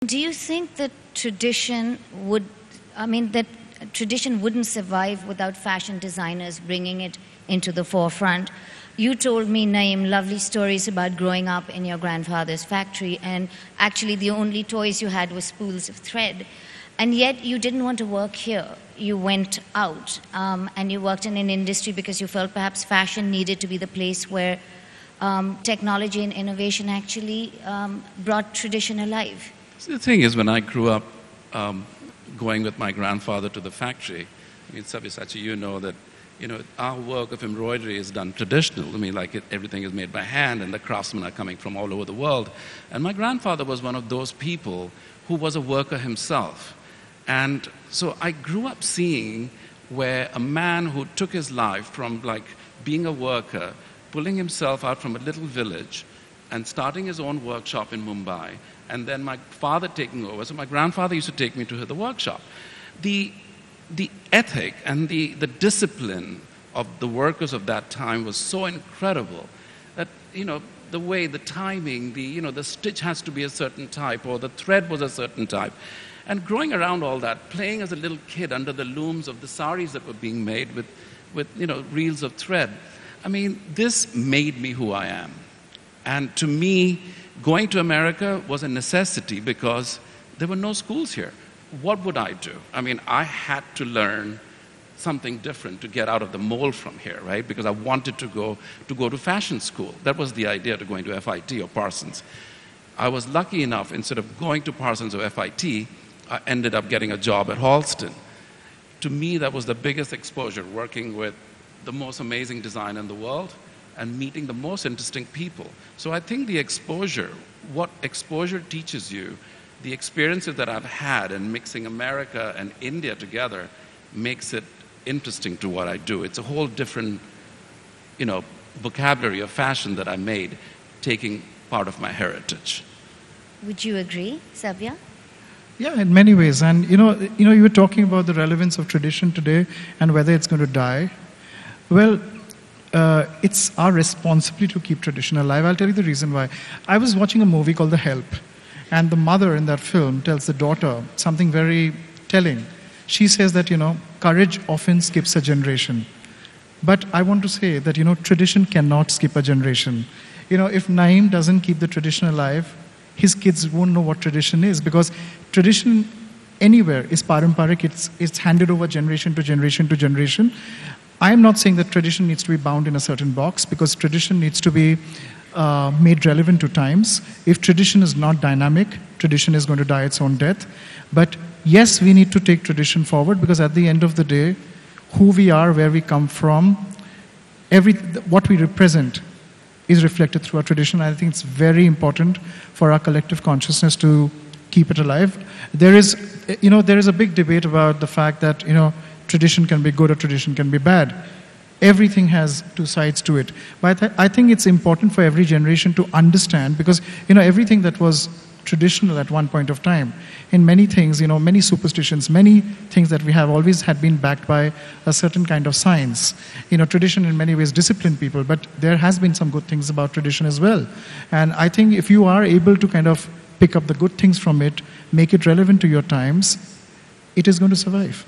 Do you think that tradition would, that tradition wouldn't survive without fashion designers bringing it into the forefront? You told me, Naeem, lovely stories about growing up in your grandfather's factory, and actually the only toys you had were spools of thread. And yet you didn't want to work here. You went out, and you worked in an industry because you felt perhaps fashion needed to be the place where technology and innovation actually brought tradition alive. So the thing is, when I grew up going with my grandfather to the factory, Sabyasachi, you know that our work of embroidery is done traditional. Everything is made by hand, and the craftsmen are coming from all over the world. And my grandfather was one of those people who was a worker himself. And so I grew up seeing where a man who took his life from being a worker, pulling himself out from a little village and starting his own workshop in Mumbai, and then my father taking over. So my grandfather used to take me to the workshop. The ethic and the discipline of the workers of that time was so incredible that, the way, the timing, the stitch has to be a certain type, or the thread was a certain type. And growing around all that, playing as a little kid under the looms of the saris that were being made with reels of thread, this made me who I am. And to me, going to America was a necessity because there were no schools here. What would I do? I had to learn something different to get out of the mold from here, right? Because I wanted to go to fashion school. That was the idea, to going to FIT or Parsons. I was lucky enough, instead of going to Parsons or FIT, I ended up getting a job at Halston. To me, that was the biggest exposure, working with the most amazing design in the world and meeting the most interesting people. So I think the exposure, what exposure teaches you, the experiences that I've had in mixing America and India together makes it interesting to what I do. It's a whole different, vocabulary of fashion that I made, taking part of my heritage. Would you agree, Sabya? Yeah, in many ways. And you were talking about the relevance of tradition today and whether it's going to die. Well, it's our responsibility to keep tradition alive. I'll tell you the reason why. I was watching a movie called The Help, and the mother in that film tells the daughter something very telling. She says that, courage often skips a generation. But I want to say that, tradition cannot skip a generation. If Naeem doesn't keep the tradition alive, his kids won't know what tradition is, because tradition anywhere is paramparic. It's handed over generation to generation to generation. I'm not saying that tradition needs to be bound in a certain box, because tradition needs to be made relevant to times. If tradition is not dynamic, tradition is going to die its own death. But yes, we need to take tradition forward, because at the end of the day, who we are, where we come from, what we represent is reflected through our tradition. I think it's very important for our collective consciousness to keep it alive. There is a big debate about the fact that, tradition can be good or tradition can be bad. Everything has two sides to it. But I think it's important for every generation to understand, because, everything that was traditional at one point of time, in many things, many superstitions, many things that we have always had been backed by a certain kind of science. Tradition in many ways disciplined people, but there has been some good things about tradition as well. And I think if you are able to kind of pick up the good things from it, make it relevant to your times, it is going to survive.